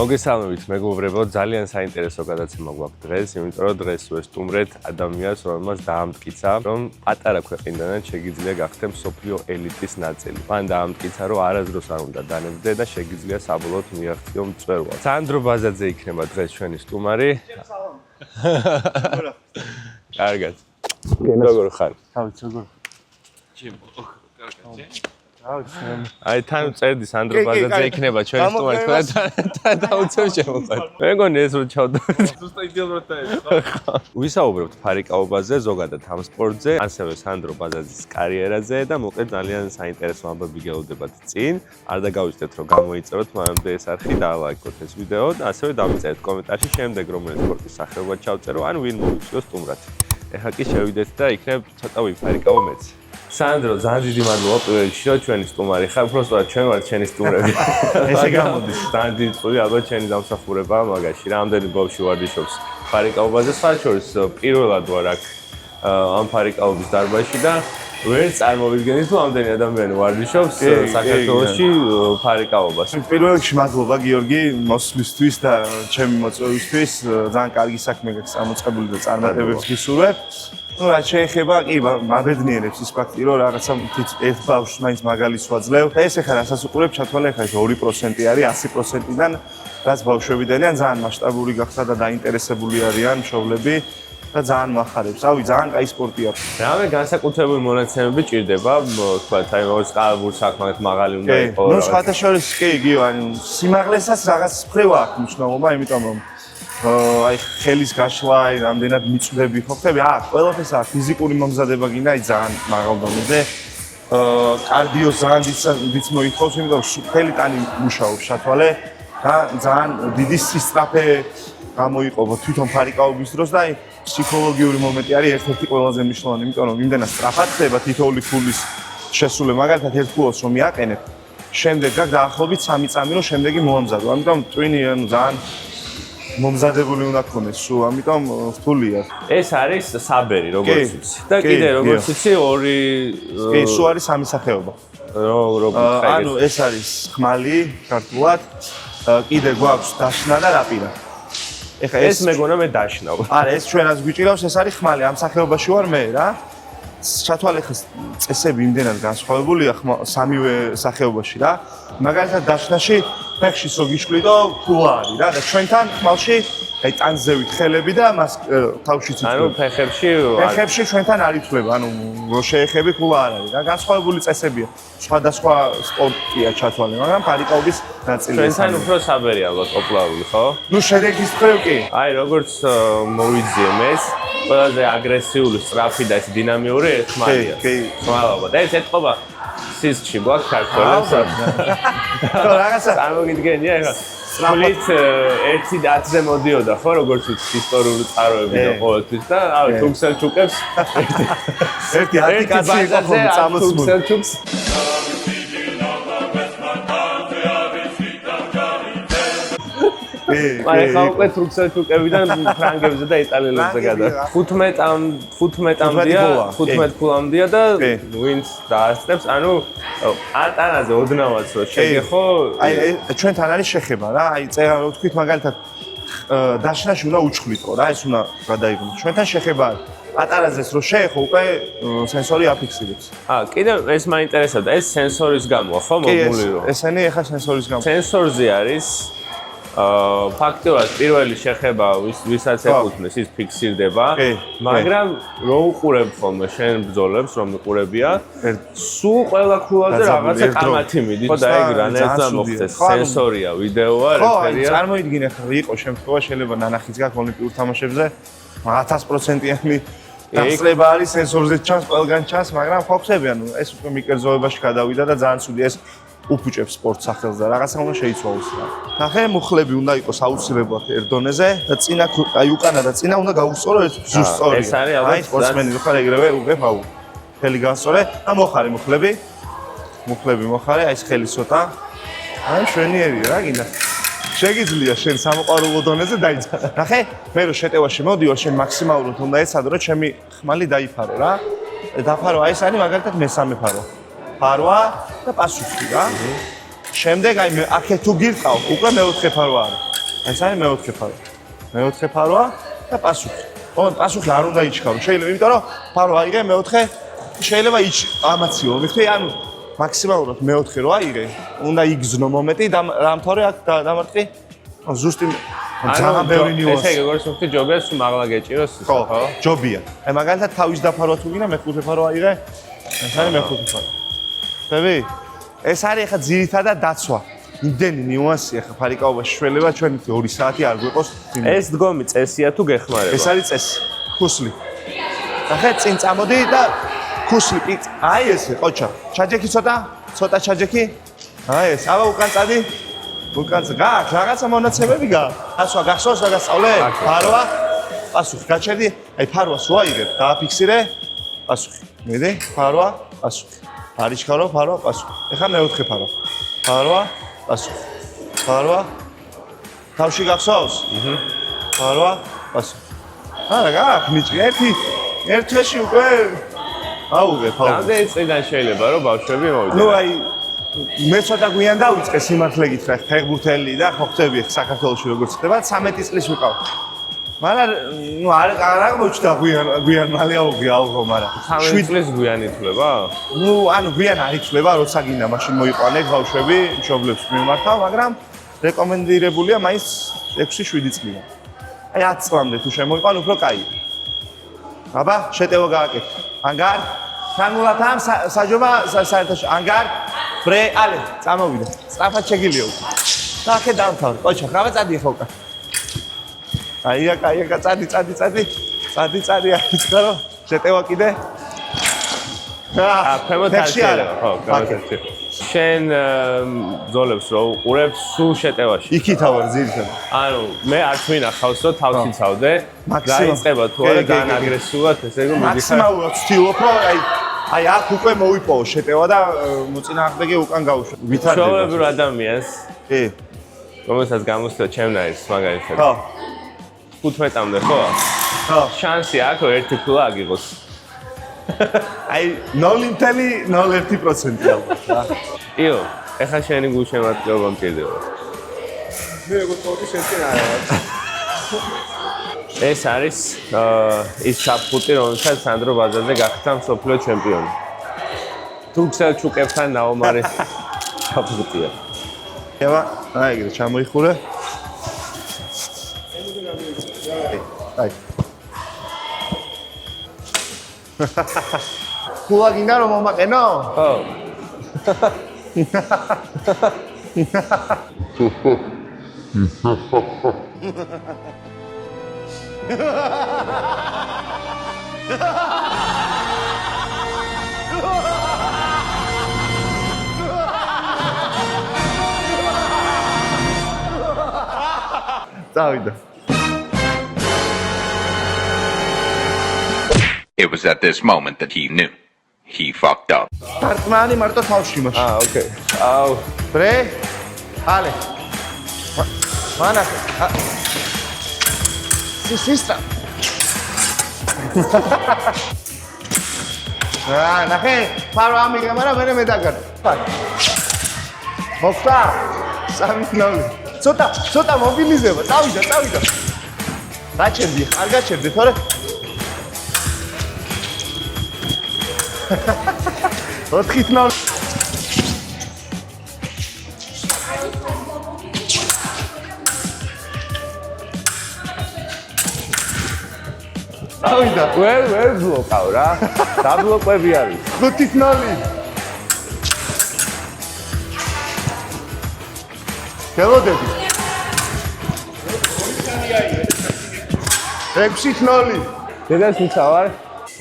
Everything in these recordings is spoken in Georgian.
მოგესალმებით მეგობრებო, ძალიან საინტერესო გადაცემა გვაქვს დღეს, იმიტომ რომ დღეს ვესტუმრეთ ადამიანს, რომელმაც დაამტკიცა, რომ პატარა ქვეყნიდან შეგიძლია გახდე მსოფლიო ელიტის ნაწილი. მან დაამტკიცა, რომ არასდროს არ უნდა დანებდე და შეგიძლია საბოლოოდ მიაღწიო მწვერვალს. სანდრო ბაზაძე იქნება დღეს ჩვენი სტუმარი. კარგად. როგორ ხარ? თავით როგორ? აი თან წერდი სანდრო ბაზაძე იქნება ჩვენი სტუმარი და დაუცებ შემოყვეთ. მე მგონი ეს რო ჩავდა. ზუსტად იდეალურად დაეწყო. ვისაუბრებთ ფარიკაობაზე, ზოგადად ამ სპორტზე, ასევე სანდრო ბაზაძის კარიერაზე და მოკლედ ძალიან საინტერესო ამბები გელოდებათ წინ. არ დაგავიწყდეთ რომ გამოიწეროთ მანამდე ეს არხი და ლაიქოთ ეს ვიდეო და ასევე დავიწერეთ კომენტარში შემდეგ რომელი სპორტის სახეობა ჩავწერო ან ვინ მოვიწვიო სტუმრად. ეხლა კი შევიდეთ და იქნებ ცოტა ვიფარიკაო მეც. სანდრო, ძალიან დიდი მადლობა პირველ რიგში, რომ ჩვენი სტუმარი ხარ, უბრალოდ ჩვენ ვართ ჩვენი სტუმრები. ესე გამოდის. ძალიან დიდი წყვილი ალბათ ჩვენი დამსახურებაა მაგაში. რამდენი ბავშვი ვარჯიშობს ფარიკაობაზე, სხვა შორის პირველად ვარ აქ ამ ფარიკაობის დარბაზში და ვერ წარმოვიდგენით, რომ ამდენი ადამიანი ვარჯიშობს საქართველოში ფარიკაობას. პირველ რიგში მადლობა გიორგი მოსვლისთვის და ჩემი მოწვევისთვის. ძალიან კარგი საქმე გაქვს წამოწყებული და წარმატებებს გისურვებ. Ну, რაც შეეხება, კი, მაბედნიერებს ის ფაქტი, რომ რაღაცა ერთ ბავშვს მაინც მაგალითს ვაძლევ. და ეს ახლა რასაც უყურებ, ჩათვალე ახლა 2% არის 100%-დან, რაც ბავშვები დადიან, ძალიან მასშტაბური გახდა და დაინტერესებული არიან მშობლები და ძალიან მახარებს. რავი, ძალიან კაი სპორტია. რამე განსაკუთრებული მონაცემები ჭირდება, თქვათ, აი მოწყალბურ საქმეად მაღალი უნდა იყოს. Ну, სხვათა შორის კი, იგივე, ანუ სიმაღლესაც რაღაც ფრევა აქვს მნიშვნელობა, იმიტომ რომ აი ხელის გაშლა, აი რამდენად მიწვდები ხო ხდები? ყველაფერს აქვს ფიზიკური მომზადება გინდა, აი ძალიან მაღალ დონეზე. კარდიო ძალიან დიდ მოითხოვს, იმიტომ რომ ხელი ტანი მუშაობს ჩათვალე და ძალიან დიდი სისწრაფე გამოიყოფა თვითონ ფარიკაობის დროს და აი ფსიქოლოგიური მომენტი არის ერთ-ერთი ყველაზე მნიშვნელოვანი, იმიტომ რომ იმდენად სწრაფად ხდება თითოეული ფულის შესრულება, მაგალითად ერთ ფულს რომ მიაყენებ, შემდეგ გაქვს დაახლოებით 3 წამი რომ შემდეგი მოამზადო. ამიტომ ტვინი ანუ ძალიან მომზადებული უნდა გქონდეს სულ, ამიტომ რთულია. ეს არის საბერი, როგორც ვიცი. და კიდე როგორც ვიცი, ორი კი, სულ არის სამი სახეობა. ანუ ეს არის ხმალი, ქართულად. კიდე გვაქვს დაშნა და რაპირა. ეხლა ეს მეგონა მე დაშნავ. არა, ეს ჩვენაც გვიჭირავს, ეს არის ხმალი. ამ სახეობაში ვარ მე რა. ჩათვალე ხეს წესები იმდენად განსხვავებულია სამივე სახეობაში რა. მაგალითად დაშნაში ფეხში სოგიშვლი და ქულა არის რა და ჩვენთან ხმალში აი ტანზევით ხელები და მას თავშიც იწვევს. ანუ ფეხებში ჩვენთან არ იწვევ, ანუ რო შეეხები ქულა არ არის რა. განსხვავებული წესებია. სხვადასხვა სპორტია ჩათვალე, მაგრამ ფარიკაობის ნაწილია. ჩვენთან უფრო საბერი ალბათ პოპულარული, ხო? ნუ შედეგის მხრივ კი. აი როგორც მოვიძიე მეს, ყველაზე აგრესიული, სწრაფი და ეს დინამიური ხმალია. კი. ხმალობა და ეს ეთყობა სისხლში გვაქვს ქართველებს. რაღაცა წარმოგიდგენია ეხლა სწრაფით 1-10-ზე მოდიოდა ხო როგორც ისტორიული წყაროები და ყოველთვის და აი თუქსელჩუკებს ერთი 10 კაცი იყო ხომ წამოსული თუქსელჩუკს აი ხა უკვე თუქსელჩუკებიდან ფრანგებზე და იტალიელებზე გადა 15 ფულამდეა და ვინც დაასწრებს ანუ არტანაზე ოდნავაც რო შეგეხო აი ჩვენთან არის შეხება რა აი წერა რო თქვით მაგალითად დაშნაში უნდა უჩხვლიტო რა ეს უნდა გადაიგო ჩვენთან შეხება არტანაზეს რო შეეხო უკვე სენსორი აფიქსირებს კიდევ ეს მაინტერესებდა ეს სენსორის გამოა ხო მოგული რო ესენი ეხა სენსორის გამო სენსორზე არის ფაქტობრივად პირველი შეხება ვისაც ეკუთვნის ის ფიქსირდება, მაგრამ რო უყურებ ხოლმე შენ ბრძოლებს რომ უყურებია, სულ ყველა ქულაზე რაღაცა კამათი მიდის. ხო და ეგ რანაირად მოხდეს სენსორია, ვიდეოა, რეფერია. ხო, წარმოიდგინე ხა იყო შემთხვევა შეიძლება ნანახიც გაქვს ოლიმპიურ თამაშებზე 1000%-იანი დასწრება არის სენსორზე ჩანს, ყველგან ჩანს, მაგრამ ხო ხსები, ანუ ეს უკვე მიკერძოებაში გადავიდა და ძალიან ცუდი ეს უფუჭებს სპორტ სახელს და რაღაცა უნდა შეიცვალოს რა. ნახე, მუხლები უნდა იყოს აუცილებლად ერთ დონეზე და წინა აი უკანა და წინა უნდა გაუსწორო ეს ზუსტი. ეს არის ალბათ სპორტსმენი ხარ ეგრევე უგებ აუ. ხელი გასწორე და მოხარე მუხლები. მუხლები მოხარე, აი ეს ხელი ცოტა. აი შვენიერია რა გინდა. შეგიძლია შენ სამოყვარულო დონეზე დაიწყო. ნახე, მე რო შეტევაში მოდიო, შენ მაქსიმალურად უნდა ეცადო რომ ჩემი ხმალი დაიფარო რა. დაფარო, აი ეს არის მაგალითად მესამე ფარო. ფარვა და პასუხი რა. შემდეგ აი აქეთ თუ გირყავ, უკვე მეოთხე ფარვა არის. ეს არის მეოთხე ფარო. მეოთხე ფაროა და პასუხი. ოღონდ პასუხი არ უნდა იჩქარო. შეიძლება, იმიტომ რომ ფარო აიღე მეოთხე შეიძლება ამაციო. მიხდი, ანუ მაქსიმალურად მეოთხე რო აიღე, უნდა იგზნო მომენტი და რამთავრე აქ დამარტყი. ზუსტი ძალიან ბევრი ნიუანსი. ესე როგორც ვთქვი, ჯობია სულ მაღლა გეჭიროს, ხო, ჯობია. აი მაგალითად თავის დაფარვა თუ გინდა მეხუთე ფარო აიღე. ეს არის მეხუთე ფარო. ხები? ეს არის ახლა ძირითადად დაცვა. იმდენი ნიუანსია ახლა ფარიკაობაში შველება ჩვენ 2 საათი არ გვიყოს. ეს დგომი წესია თუ გეხმარება? ეს არის წესი. ხუსლი. ახლა წინ წამოდი და ხუსლი პიკ. აი ესე, ყოჩა. ჩაჯექი ცოტა ჩაჯექი. აი ეს, აბა უკან წადი. უკან გაქვს რაღაცა მონაცემები გაქვს. ასვა გახსოვს რა გასწავლე? ფაროა. პასუხი გაჩერდი. აი ფაროას რო აიღებ, დააფიქსირე. პასუხი. მიდი, ფაროა, პასუხი. არიჩქარო, ფაროა, პასუხი. ეხლა მეოთხე ფარო. ფაროა, პასუხი. ფაროა. თავში გახსოვს? ფაროა, პასუხი. არა, გაქვს ნიჭი. ერთ თვეში უკვე აუღე ფარო. რამდენი წლიდან შეიძლება რომ ბავშვები მოვიდნენ? ნუ აი მე ცოტა გვიან დავიწყე სიმართლე გითხრა ფეხბურთელი და ხო ხტები საქართველოში როგორც ხდება 13 წლის ვიყავ. მაგრამ ნუ არ აღმოჩნდა გვიან მალე აუღე ალღო, მაგრამ 7 წლის გვიანი ითვლება? ნუ ანუ გვიან არ ითვლება, როცა გინდა მაშინ მოიყვანე ბავშვები, მშობლებს მიმართავ, მაგრამ რეკომენდირებულია მაინც 6-7 წლია. აი 10 წლამდე თუ შემოიყვან, უფრო კაია. აბა, შეტევა გააკეთე. ანგარ, ფრანგულად ამ საჯობა საერთაშორისო ანგარ, ბრე, ალე, წამოვიდა. სწრაფად შეგილია უკვე. და აქე დამთავრე. ყოჩა, ხავა წადი ხო უკან. აია, წადი. წადი, აიწყარო. შეტევა კიდე. ქვემოთ არ შეიძლება, ხო, გამოსაცი. შენ ძოლებს რო უყურებ სულ შეტევაში. იქითა ვარ ძირითადად. ანუ მე არც მინახავს რომ თავს იცავდე. დაიწყება თუ არა ძალიან აგრესიულად, ესე იგი მიდიხარ. მაქსიმალურად ვცდილობ რომ აი აქ უკვე მოვიპოვო შეტევა და მოწინააღმდეგე უკან გავუშვა. ვითარდება. მშობლებურ ადამიანს, კი. რომელსაც გამოსწევ ჩემნაირს მაგალითად. ხო. 15-მდე ხო? ხო. შანსი აქვს რომ ერთი ქულა აგიღოს. აი 0.01% ალბათ რა. იო, ეხლა შენი გულშემატკივრობა მჭირდება. მე როგორ თქო შენ არა. ეს არის ის საფუტი, რომელსაც სანდრო ბაძაძე გახდა მსოფლიო ჩემპიონი. თუმცა ჩუკებთან ნაომარი საფუტია. ევა, აი ეგრე ჩამოიხურე. აი. ხულა გინდა რომ მომაყენო? ხო. წავიდა. It was at this moment that he knew. He fucked up. პარტმანი მარტო თავში იმაში. ოკეი. აუ, ბრე. ალე. მანახე. სისტა. ნახე, ფარო ამიღე, მაგრამ მე დაგარ. მოხდა. 3-0. ცოტა მობილიზება. წავიდა. გაჩერდი, არ გაჩერდი, თორე 4-0. წავიდა. ვერ ბლოკავ რა. დაბლოკვები არის. 5-0. გელოდები. 6-0. დედას მიცავარ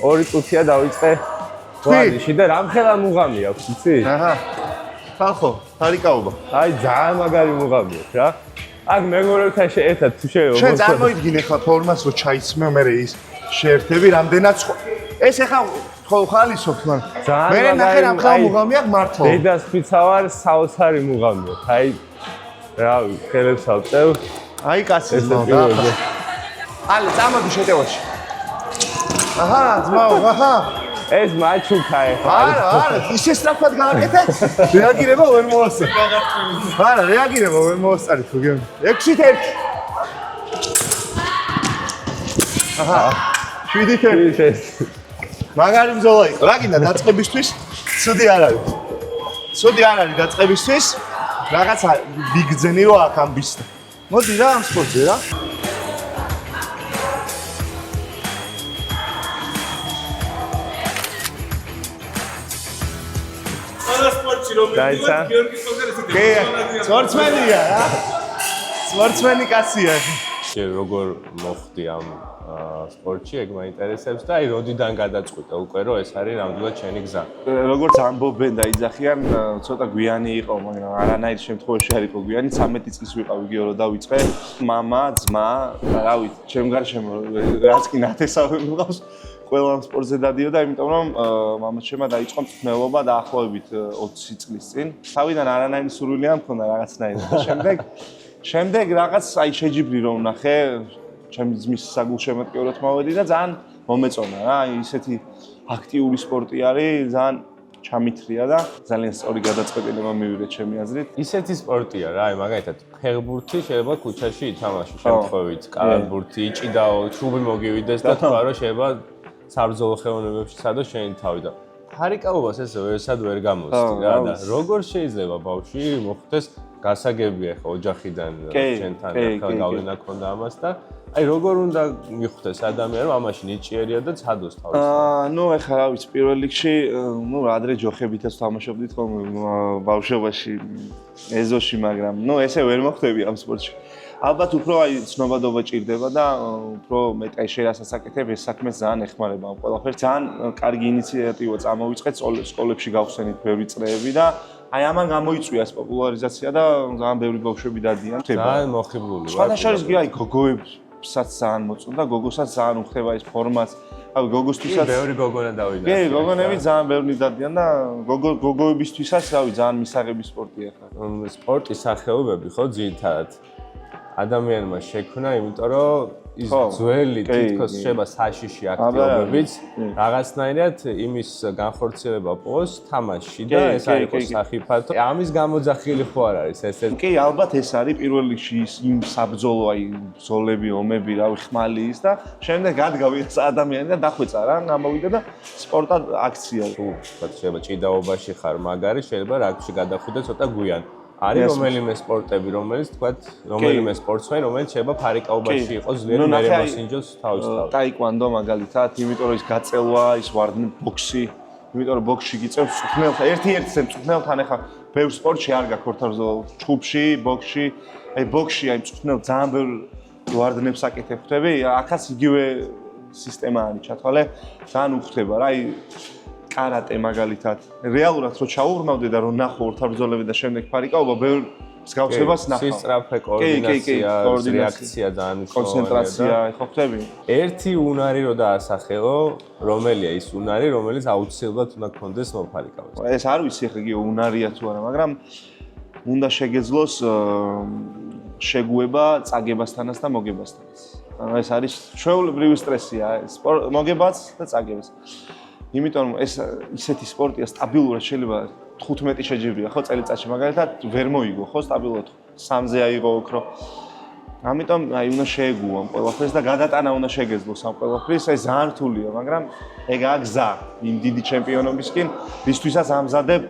2 წუთია დავიწყე ვარჯიში და რამხელა მუღამი აქვს, იცი? აჰა. ხალხო, თარიკაობა. აი ძალიან მაგარი მუღამი აქვს რა. აქ მეგობრებთან ერთად თუ შეიძლება შენ წარმოიდგინე ხა ფორმას რო ჩაიცმე მე ის შეერთები რამდენად ეს ახლა ხალისობ მან. მე ნახე რამხელა მუღამი აქვს მართლა. დედას მიცავარ საოცარი მუღამი აქვს. აი რავი, ხელებს ავწევ. აი კაცი და. ალე, წამოდი შეტევაში. აჰა, ძმაო, აჰა. ეს მაჩუკა ეხლა. არა, ისე სწრაფად გააკეთე. რეაგირება ვერ მოასწარი. არა, რეაგირება ვერ მოასწარი თუ გემ. 6-1. 7-1. მაგარი ბრძოლა იყო. რა გინდა დაწყებისთვის? ცუდი არ არის. ცუდი არ არის დაწყებისთვის. რაღაცა ბიგძენი რო აქ ამბის. მოდი რა ამ სპორტზე რა. დაიცა. კი, სპორტსმენია რა. სპორტსმენი კაცია. შენ როგორ მოხდი ამ სპორტში, ეგ მაინტერესებს და აი როდიდან გადაწყვიტე უკვე რომ ეს არის ნამდვილად შენი გზა. როგორც ამბობენ და იძახიან, ცოტა გვიანი იყო, მაგრამ არანაირ შემთხვევაში არ იყო გვიანი, 13 წლის ვიყავი გიო რომ დავიწყე. მამა, ძმა, რა ვიცი, ჩემ გარშემო რაც კი ნათესავი მიყავს, ყველა ამ სპორტზე დადიოდა, იმიტომ რომ მამაჩემმა დაიწყო მწვრთნელობა დაახლოებით 20 წლის წინ. თავიდან არანაირი სურვილი არ მქონდა რაღაცნაირად. შემდეგ რაღაც აი შეჯიბრი რომ ვნახე, ჩემი ძმის საგულშემატკივრად მოვედი და ძალიან მომეწონა რა, ისეთი აქტიური სპორტი არის, ძალიან ჩამithრია და ძალიან სწორი გადაწყვეტილება მივიღე ჩემი აზრით. ისეთი სპორტია რა, აი მაგალითად ფეხბურთი შეიძლება ქუჩაში ითამაშო შემთხვევით, კალათბურთი იჭიდაო, ჩუბი მოგივიდეს და თქვა რომ შეიძლება საბრძოლო ხელოვნებებში სადო შენი თავი და ფარიკაობას ესე ვერსად ვერ გამოსცი რა და როგორ შეიძლება ბავშვი მოხდეს გასაგებია ხო ოჯახიდან ჩვენთან ახლა გავლენა ქონდა ამას და აი როგორ უნდა მიხვდეს ადამიანი რომ ამაში ნიჭიერია და ცადოს თავს. ნუ ეხლა რა ვიცი პირველ რიგში ნუ ადრე ჯოხებითაც თამაშობდით ხოლმე ბავშვობაში ეზოში მაგრამ ნუ ესე ვერ მოხდები ამ სპორტში. ალბათ უფრო აი ცნობადობა ჭირდება და უფრო მეტ აი შენ ასაკეთებ ეს საქმეს ძალიან ეხმარება ამ ყველაფერს. ძალიან კარგი ინიციატივა წამოვიწყეთ სკოლებში გავხსენით ბევრი წრეები და აი ამან გამოიწვია ეს პოპულარიზაცია და ძალიან ბევრი ბავშვები დადიან. ძალიან მოხიბლული ვარ. სხვადასხვა კი აი გოგოებსაც ძალიან მოწონდა, გოგოსაც ძალიან უხდება ეს ფორმაც. აი გოგოსთვისაც ბევრი გოგონა დავიდა. კი, გოგონები ძალიან ბევრი დადიან და გოგოებისთვისაც რავი ძალიან მისაღები სპორტია ხა. სპორტის სახეობები ხო ძირითადად ადამიანმა შექმნა, იმიტომ რომ ის ძველი თითქოს შეიძლება საშიში აქტივობებიც რაღაცნაირად იმის განხორციელება პოს თამაში და ეს არ იყოს სახიფათო. ამის გამოძახილი ხო არ არის ეს? კი, ალბათ ეს არის პირველ რიგში იმ საბრძოლო აი ბრძოლები, ომები, რავი, ხმალი ის და შემდეგ ადგავიდეს ადამიანი და დახვეწა რა, გამოვიდა და სპორტად აქცია. შეიძლება ჭიდაობაში ხარ მაგარი, შეიძლება რაგბიში გადახვიდე ცოტა გვიან. არის რომელიმე სპორტები, რომელიც თქვათ, რომელიმე სპორტსმენი, რომელიც შეიძლება ფარიკაობაში იყოს ძლიერი მერე მოსინჯოს თავისთავად. ტაიკვანდო მაგალითად, იმიტომ რომ ის გაწელვა, ის ვარდნი ბოქსი, იმიტომ რომ ბოქსში გიწევს მწვრთნელთან, ერთ-ერთზე მწვრთნელთან ახლა ბევრ სპორტში არ გაქვს ხორთაბრძოლო, ჩხუბში, ბოქსში, აი ბოქსში აი მწვრთნელ ძალიან ბევრ ვარდნებს აკეთებ ხვდები, ახაც იგივე სისტემა არის ჩათვალე, ძალიან უხდება რა, აი კარატე მაგალითად რეალურად რო ჩაურმავდე და რო ნახო ორთაბრძოლები და შემდეგ ფარიკაობა ბევრ მსგავსებას ნახავ. სისწრაფე კოორდინაცია, რეაქცია ძალიან მნიშვნელოვანია. კონცენტრაცია, ხო ხდები? ერთი უნარი რო დაასახელო, რომელია ის უნარი, რომელიც აუცილებლად უნდა გქონდეს მოფარიკავას. ეს არ ვიცი ხა იგი უნარია თუ არა, მაგრამ უნდა შეგეძლოს შეგუება წაგებასთანაც და მოგებასთანაც. ანუ ეს არის ჩვეულებრივი სტრესია, მოგებაც და წაგებას. იმიტომ რომ ეს ისეთი სპორტია სტაბილურად შეიძლება 15 შეჯიბრია ხო წელიწადში მაგალითად ვერ მოიგო ხო სტაბილურად 3-ზე აიღო ოქრო. ამიტომ აი უნდა შეეგუო ამ ყველაფერს და გადატანა უნდა შეგეძლოს ამ ყველაფრის, ეს ძალიან რთულია, მაგრამ ეგაა გზა იმ დიდი ჩემპიონობისკენ, ვისთვისაც ამზადებ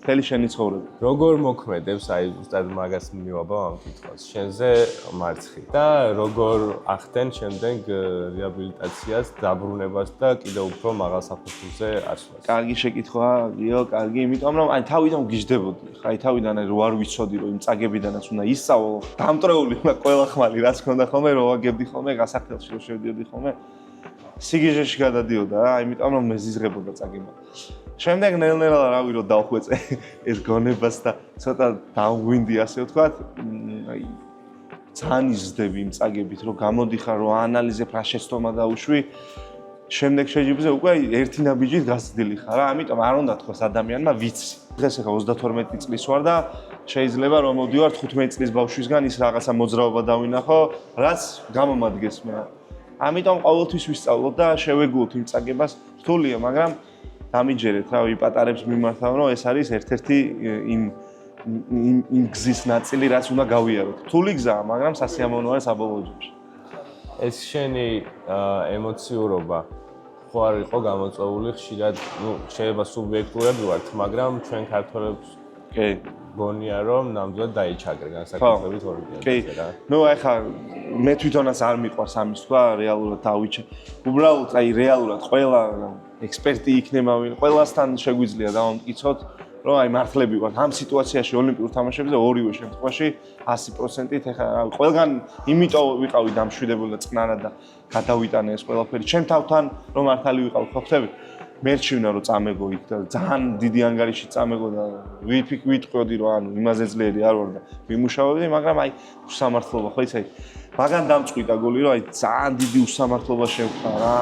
მთელი შენი ცხოვრება. როგორ მოქმედებს აი ზუსტად მაგას მივაბავ ამ კითხვას შენზე მარცხი და როგორ ახდენ შემდეგ რეაბილიტაციას, დაბრუნებას და კიდევ უფრო მაღალ საფეხურზე ასვლას? კარგი შეკითხვაა, გიო, კარგი, იმიტომ რომ აი თავიდან გიждდებოდი. აი თავიდან რო არ ვიცოდი რომ იმ წაგებიდანაც უნდა ისწავლო, დამტრეული უნდა ყველა ხმალი რაც ქონდა ხოლმე რო ვაგებდი ხოლმე გასახელში რო შევდიოდი ხოლმე. სიგიჟეში გადადიოდა რა, იმიტომ რომ მეზიზღებოდა წაგება. შემდეგ ნელ-ნელა რავი რომ დავხვეწე ეს გონებას და ცოტა დავგვინდი ასე ვთქვათ, აი ძალიან იზრდები იმ წაგებით რომ გამოდიხარ რომ აანალიზებ რა შეცდომა დაუშვი, შემდეგ შეჯიბრზე უკვე ერთი ნაბიჯით გასცდილი ხარ რა, ამიტომ არ უნდა თქვას ადამიანმა ვიცი. დღეს ახლა 32 წლის ვარ და შეიძლება რომ მოდივარ 15 წლის ბავშვისგან ის რაღაცა მოძრაობა დავინახო, რაც გამომადგეს მე. ამიტომ ყოველთვის ვისწავლობ და შევეგუოთ იმ წაგებას, რთულია, მაგრამ დამიჯერეთ რავი პატარებს მიმართავ რომ ეს არის ერთ-ერთი იმ გზის ნაწილი რაც უნდა გავიაროთ. რთული გზაა, მაგრამ სასიამოვნოა საბოლოო ჯამში. ეს შენი ემოციურობა ხო არ იყო გამოწვეული ხშირად, შეიძლება სუბიექტურად ვართ, მაგრამ ჩვენ ქართველებს კი გონია რომ ნამდვილად დაიჩაგრე განსაკუთრებით ორგანიზაცია რა. ეხლა მე თვითონაც არ მიყვარს ამის თქვა, რეალურად დავიჩე. უბრალოდ რეალურად ყველა ექსპერტი იქნება, ყველასთან შეგვიძლია დავამტკიცოთ, რომ მართლები ვართ ამ სიტუაციაში ოლიმპიურ თამაშებზე ორივე შემთხვევაში 100%-ით ეხლა ყველგან იმიტომ ვიყავი დამშვიდებული და წყნარად და გადავიტანე ეს ყველაფერი. ჩემ თავთან რომ მართალი ვიყავ, ხო ხტები? მერჩივნა რომ წამეგო იქ და ძალიან დიდი ანგარიში წამეგო და ვიტყვიოდი რომ ანუ იმაზე ძლიერი არ ვარ და ვიმუშავებდი, მაგრამ უსამართლობა ხო იცი? მაგან დამწყვიტა გოლი რომ ძალიან დიდი უსამართლობა შევხდა რა.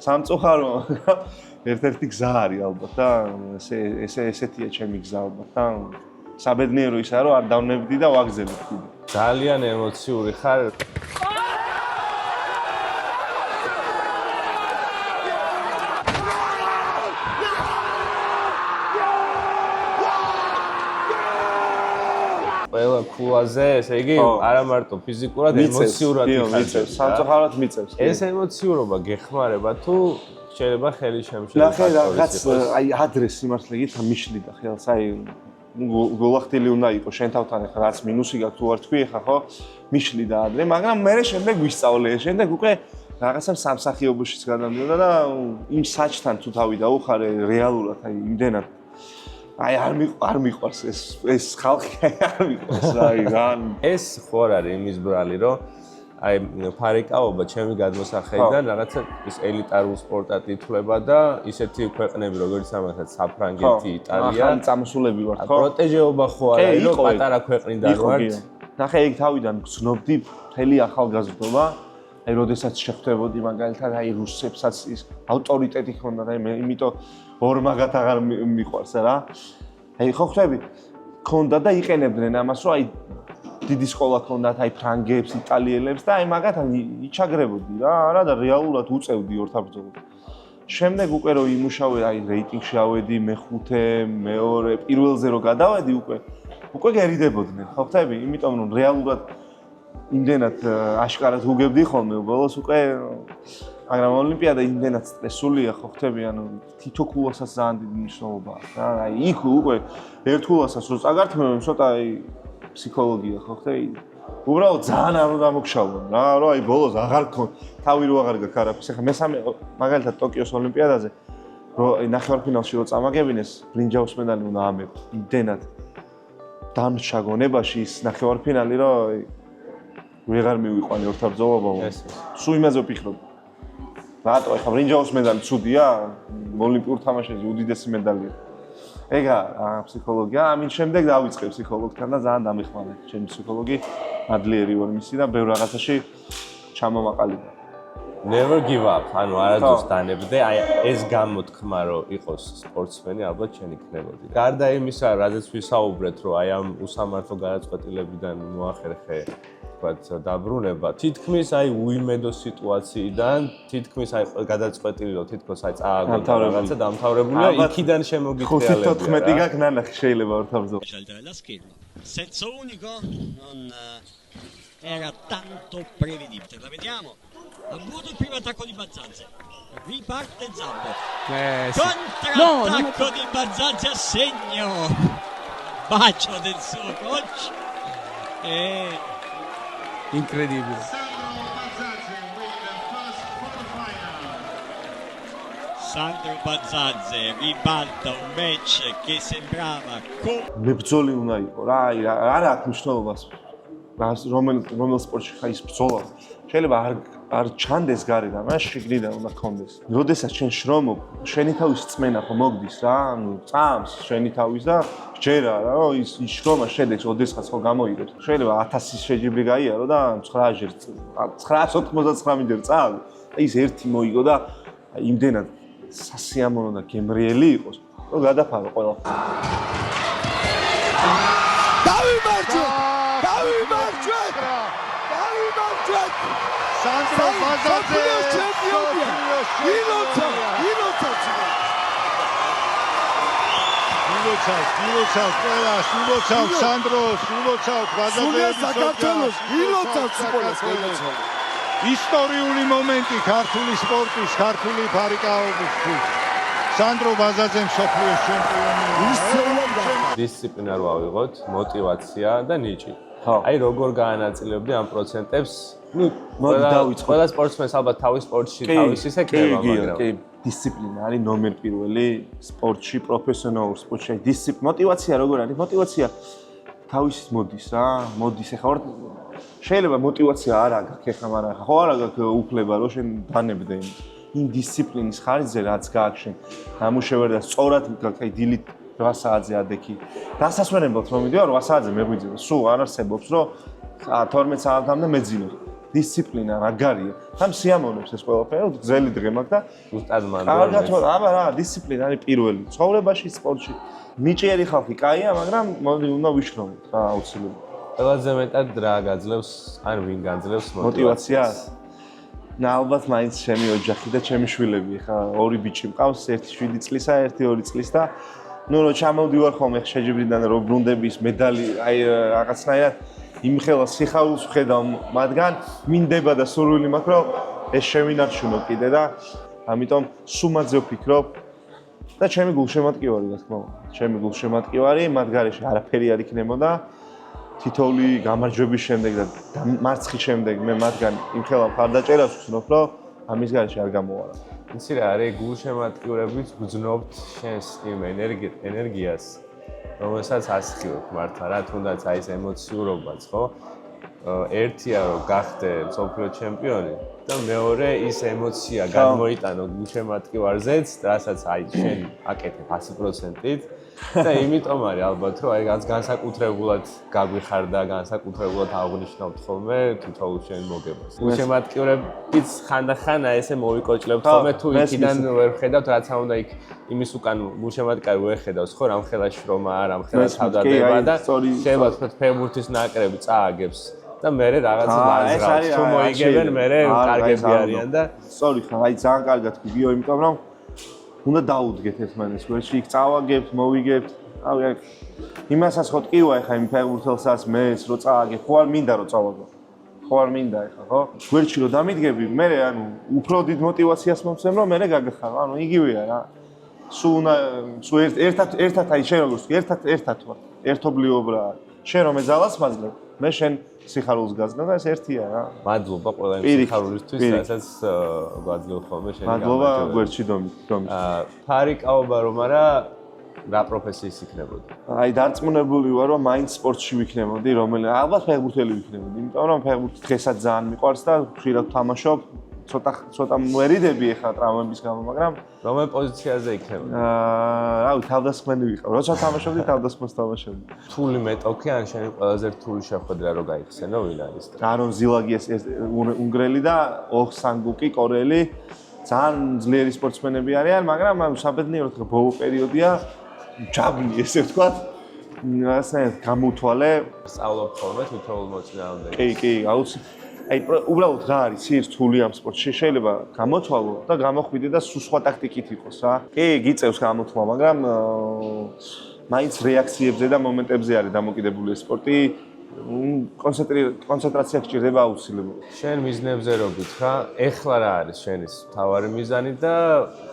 სამწუხარო ერთ-ერთი გზა არის ალბათ და ესეთია ჩემი გზა ალბათ და საბედნიერო ისაა რომ არ დავნებდი და ვაგზელებდი. ძალიან ემოციური ხარ. ყველა ქულაზე, ესე იგი, არა მარტო ფიზიკურად, ემოციურად იხარჯებს. სამწუხაროდ მიწევს. ეს ემოციურობა გეხმარება თუ შეიძლება ხელი შემშლი. ნახე რაღაც ადრე სიმართლე გითხრა მიშლიდა ხელს, გოლახტილი უნდა იყოს შენ თავთან ახლა რაც მინუსი გაქვს თუ არ თქვი ახლა ხო მიშლიდა ადრე, მაგრამ მე შემდეგ ვისწავლე, შემდეგ უკვე რაღაცა სამსახიობოშიც გადამდიოდა და იმ საჭთან თუ თავი დაუხარე რეალურად იმდენად არ მიყვარს ეს ხალხი არ მიყვარს ეს ხო არ არის იმის ბრალი რომ ფარიკაობა ჩემი გადმოსახედიდან რაღაცა ის ელიტარულ სპორტად ითვლება და ისეთი ქვეყნები როგორც ამათაც საფრანგეთი, იტალია ახალი წამოსულები ვართ ხო? პროტეჟეობა ხო არ არის რომ პატარა ქვეყნიდან ვართ. ნახე იქ თავიდან გრძნობდი მთელი ახალგაზრდობა. როდესაც შეხვდებოდი მაგალითად რუსებსაც ის ავტორიტეტი ჰქონდა და იმიტომ ორმაგად აღარ მიყვარს რა. ხო ხვდები? ჰქონდა და იყენებდნენ ამას რომ დიდი სკოლა ჰქონდათ ფრანგებს, იტალიელებს და მაგათ იჩაგრებოდი რა და რეალურად უწევდი ორთაბრძოლას. შემდეგ უკვე რომ იმუშავე რეიტინგში ავედი მეხუთე, მეორე, პირველზე რომ გადავედი უკვე გერიდებოდნენ. ხო ხვდები? იმიტომ რომ რეალურად იმდენად აშკარად უგებდი ხოლმე ბოლოს უკვე მაგრამ ოლიმპიადა იმდენად სტრესულია ხო ხვდები ანუ თითო ქულასაც ძალიან დიდი მნიშვნელობა აქვს რა იქ უკვე ერთ ქულასაც რო წაგართმევენ ცოტა ფსიქოლოგია ხო ხვდები უბრალოდ ძალიან არ უნდა მოგშალონ რა რომ ბოლოს აღარ გქონ თავი რო აღარ გაქვს არაფერს ახლა მესამე მაგალითად ტოკიოს ოლიმპიადაზე რო ნახევარფინალში რო წამაგებინეს ბრინჯაოს მედალი უნდა ამეყო იმდენად დამრჩა გონებაში ის ნახევარფინალი რომ ვეღარ მივიყვანე ორთაბრძოლობა. სულ იმაზე ვფიქრობ. რატო ახლა ბრინჯაოს მედალი ცუდია? ოლიმპიურ თამაშებზე უდიდესი მედალია. ეგა ფსიქოლოგია. ამის შემდეგ დავიწყე ფსიქოლოგთან და ძალიან დამეხმარა. ჩემი ფსიქოლოგი ადლიერი ვარ მისი და ბევრ რაღაცაში ჩამომაყალიბდა. Never give up. ანუ არადროს დანებდე. ეს გამოთქმა რომ იყოს სპორტსმენი ალბათ შენ იქნებოდი. გარდა იმისა, რაზეც ვისაუბრეთ, რომ ამ უსამართლო გადაწყვეტილებიდან მოახერხე დაბრუნება თითქმის უიმედო სიტუაციიდან თითქმის გადაწყვეტილი რომ თითქოს წააგო რაღაცა დამთავრებულია იქიდან შემოგიწელებია 14 გაქვს ნანახი შეიძლება ორთაბრძოლა senso unico non era tanto prevedibile la vediamo ha avuto il primo attacco di Bazzanze riparte Zambo contrattacco di Bazzanze a segno bacio del suo coach e incredibile. Sandro Bazzanze ribalta un match che sembrava მებრძოლი უნდა იყო რა არა აქვს მნიშვნელობას რომელ სპორტში ხა ის ბრძოლა შეიძლება არ ჩანდეს გარედან რა შიგნიდან უნდა გქონდეს როდესაც შენ შრომობ შენი თავის წმენა ხო მოგდის რა ანუ წამს შენი თავის და ჯერა რა ის შრომა შედეგს ოდესღაც ხო გამოიღებს შეიძლება 1000 შეჯიბრი გაიარო და 9 ჯერ 999 ჯერ წააგო ის ერთი მოიგო და იმდენად სასიამოვნო და გემრიელი იყოს რომ გადაფარო ყველა Sandro Bazzanze ჩემპიონია ილოცავს ყველას ილოცავს Sandro ილოცავს Bazzanze საქართველოს ილოცავს ყველას ისტორიული მომენტი ქართული სპორტის, ქართული ფარიკაობის. სანდრო ბაზაძე მსოფლიოს ჩემპიონი. დისციპლინა რო ავიღოთ, мотиваცია და ნიჭი. აი როგორ გაანაწილებდი ამ პროცენტებს? ნუ მოდი დავიწყოთ. ყველა სპორტსმენს ალბათ თავის სპორტში თავის ისე ქნება, მაგრამ კი, დისციპლინა არის ნომერ პირველი სპორტში, პროფესიონალურ სპორტში. мотиваცია როგორ არის? мотиваცია თავისით მოდის რა, მოდის. ეხლა ვარ შეიძლება мотиваცია არ აქვს, ეხლა მაგრამ ხო არ აქვს უფლება რომ შენ დანებდე იმ დისციპლინის ხარჯზე რაც გააქვს შენ. ამუშევარ და სწორად აი დილით 8 საათზე ადექი. დასასვენებლად რომ მიდივარ 8 საათზე მეგვიძება. სულ არ არსებობს რომ 12 საათამდე მეძინო. დისციპლინა მაგარია. თან სიამოვნებს ეს ყველაფერი, გზელი დღე მაქვს და უსტად მანდ. კარგად აბა რა, დისციპლინა არის პირველი. ცხოვრებაში, სპორტში. ნიჭიერი ხალხი კაია, მაგრამ მოდი უნდა ვიშრომოთ რა აუცილებლად. ყველაზე მეტად რა გაძლევს, ან ვინ გაძლევს мотиваციას? ალბათ მაინც ჩემი ოჯახი და ჩემი შვილები. ხა ორი ბიჭი მყავს, ერთი 7 წლისა, ერთი 2 წლის და ნუ რო ჩამოვდივარ ხოლმე შეჯიბრიდან რო ბრუნდების медаლი, აი რაღაცნაირად იმ ხელა სიხარულს ვხედავ მათგან, მინდება და სურვილი მაქვს რომ ეს შევინარჩუნო კიდე და ამიტომ სუმაძე ვფიქრობ და ჩემი გულშემატკივარი რა თქმა უნდა. ჩემი გულშემატკივარი, მათ გარეშე არაფერი არ იქნებოდა. თითოეული გამარჯვების შემდეგ და მარცხის შემდეგ მე მათგან იმ ხელა მხარდაჭერას ვცნობ, რომ ამის გარეშე არ გამოვარა. იცი რა არის გულშემატკივრებით გძნობთ შენს იმ ენერგიას, რომელსაც ასხივებ მართლა რა, თუნდაც აი ეს ემოციურობაც, ხო? ერთია რომ გახდე მსოფლიო ჩემპიონი და მეორე ის ემოცია გამოიტანო გულშემატკივარზეც, რასაც აი შენ აკეთებ 100%-ით და იმიტომ არის ალბათ რომ აი განსაკუთრებულად გაგვიხარდა, განსაკუთრებულად აღნიშნავთ ხოლმე თითოეულ შენ მოგებას. გულშემატკივრებიც ხანდახან აი ესე მოვიკოჭლებთ ხოლმე თუ იქიდან ვერ ხედავთ რაც არ უნდა იქ იმის უკან გულშემატკივარი ვერ ხედავს ხო რამ ხელა შრომა, რამ ხელა თავდადება და შეიძლება თქვა ფეხბურთის ნაკრები წააგებს და მე რაღაცა ლაზრავს თუ მოიგებენ მე კარგები არიან და სწორი ხარ აი ძალიან კარგად გიგიო იმიტომ რომ უნდა დაუდგეთ ერთმანეთს გვერდში იქ წავაგებთ მოვიგებთ აი იმასაც ხო ტკივა ეხა იმ ფეხბურთელსაც მეც რო წააგებ ხო არ მინდა რომ წავაგო ხო არ მინდა ეხა ხო გვერდში რო დამიდგები მე ანუ უფრო დიდ мотиваციას მომცემ რომ მე გაგახარო ანუ იგივეა რა სულ ერთად აი შენ როგორც ერთად ვარ ერთობლიობა შენ რომ ეძალას მაძლევ მე შენ სიხარულს გაზნო და ეს ერთია რა. მადლობა ყველა იმ სიხარულისთვის, რასაც გვაძლევ ხოლმე შენი გამარჯვება. მადლობა გვერდში დომი. ფარიკაობა რომ არა, რა პროფესიის იქნებოდი? აი დარწმუნებული ვარ რომ მაინც სპორტში ვიქნებოდი, ალბათ ფეხბურთელი ვიქნებოდი, იმიტომ რომ ფეხბურთი დღესაც ძალიან მიყვარს და ხშირად ვთამაშობ. ცოტა მერიდები ახლა ტრავმების გამო, მაგრამ რომელ პოზიციაზე იქნებოდი? რავი, თავდასხმენი ვიყავ. როცა თამაშობდი, თავდასხმას თამაშობდი. რთული მეტოქი ან შენი ყველაზე რთული შეხვედრა რო გაიხსენო, ვინ არის? არონ ზილაგი ეს უნგრელი და ოხ სანგუკი კორელი. ძალიან ძლიერი სპორტსმენები არიან, მაგრამ საბედნიეროდ ბოლო პერიოდია ჯაბნი ესე ვთქვათ. რაღაცნაირად გამოვთვალე. სწავლობ ხოლმე თითოეულ მოწინააღმდეგეს. კი, აუცილებლად. აი უბრალოდ რა არის რთული ამ სპორტში შეიძლება გამოთვალო და გამოხვიდე და სხვა ტაქტიკით იყოს რა. კი, გიწევს გამოთვალ, მაგრამ მაინც რეაქციებზე და მომენტებზე არის დამოკიდებული ეს სპორტი. კონცენტრაცია გჭირდება აუცილებლად. შენ მიზნებზე რო გითხრა, ეხლა რა არის შენის მთავარი მიზანი და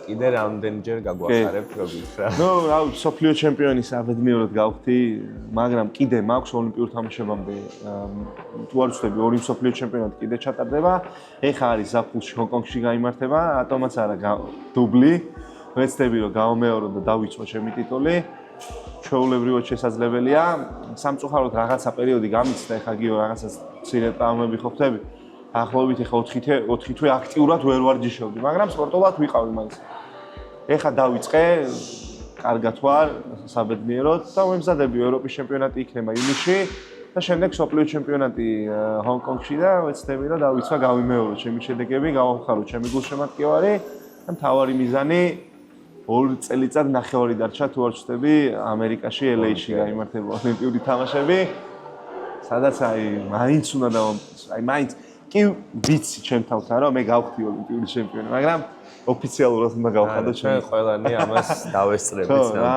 კიდე რამდენჯერ გაგვახარებ რო გითხრა? ნუ რავი, მსოფლიო ჩემპიონი საბედნიეროდ გავხდი, მაგრამ კიდე მაქვს ოლიმპიურ თამაშებამდე თუ არ ვცდები ორი მსოფლიო ჩემპიონატი კიდე ჩატარდება. ეხლა არის ზაფხულში ჰონკონგში გაიმართება, ატომაც არა დუბლი. ვეცდები რომ გავმეორო და დავიცვო ჩემი ტიტული. ჩვეულებრივად შესაძლებელია. სამწუხაროდ რაღაცა პერიოდი გამიცდა, ეხლა გიო რაღაცას მცირე ტრავმები ხო ხდები. ახლობით ეხლა 4 თვე აქტიურად ვერ ვარჯიშობდი, მაგრამ სპორტულად ვიყავი მაინც. ეხლა დავიწყე, კარგად ვარ, საბედნიეროდ და ვემზადები ევროპის ჩემპიონატი იქნება ივნისში და შემდეგ მსოფლიო ჩემპიონატი ჰონკონგში და ვეცდები რომ დავიცვა გავიმეორო ჩემი შედეგები, გავახარო ჩემი გულშემატკივარი და მთავარი მიზანი 2 წელიწად ნახევარი დარჩა თუ არ ვცდები ამერიკაში LA-ში გაიმართება ოლიმპიური თამაშები სადაც აი მაინც უნდა აი მაინც კი ვიცი ჩემ თავთან რომ მე გავხდი ოლიმპიური ჩემპიონი მაგრამ ოფიციალურად უნდა გავხადო ჩვენ ყველანი ამას დავესწრებით რა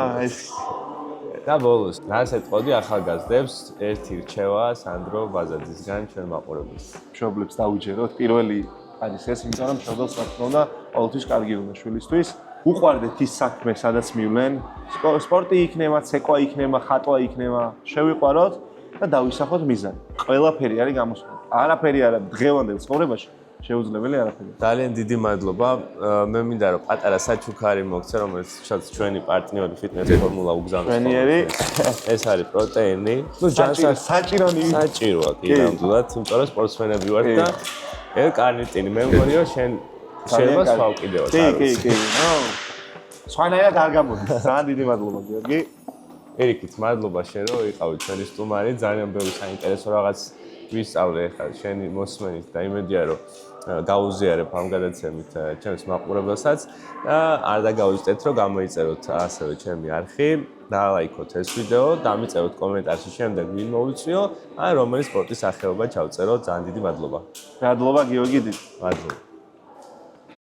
და ბოლოს, რას ეთყოდი ახალგაზრდებს, ერთი რჩევა სანდრო ბაზაძისგან ჩვენ მაყურებელს. მშობლებს დაუჯეროთ. პირველი არის ეს, იმიტომ რომ მშობელს რა თქმა უნდა, ყოველთვის კარგი უნდა შვილისთვის. უყვარდეთ ის საქმე, სადაც მივლენ. სპორტი იქნება, ცეკვა იქნება, ხატვა იქნება, შევიყვაროთ და დავისახოთ მიზანი. ყველაფერი არის გამოსული. არაფერი არა დღევანდელ ცხოვრებაში შეუძლებელი არაფერი. ძალიან დიდი მადლობა. მე მინდა რომ პატარა საჩუქარი მოგცე, რომელიც ჩვენი პარტნიორი ფიტნეს ფორმულა უგზავნის. ჩვენიერი ეს არის პროტეინი. ნუ საჭირონი საჭიროა კი ნამდვილად, იმიტომ რომ სპორტსმენები ვართ და L-კარნიტინი. მე მგონი რომ შენ შენებას ვავკიდევ. კი. სხვანაირად არ გამოდის. ძალიან დიდი მადლობა, გიორგი. ერიკით, მადლობა შენ რომ იყავი ჩვენი სტუმარი. ძალიან ბევრი საინტერესო რაღაც ვისწავლე ახლა შენი მოსმენით და იმედია რომ გაუზიარებ ამ გადაცემით ჩემს მაყურებელსაც და არ დაგაუზდეთ რომ გამოიწეროთ ასევე ჩემი არხი, დალაიქოთ ეს ვიდეო, დამიწეროთ კომენტარში შემდეგ ვინ მოუწვიო, ან რომელი სპორტის სახეობა ჩავწეროთ. ძალიან დიდი მადლობა. მადლობა გიორგი. მადლობა.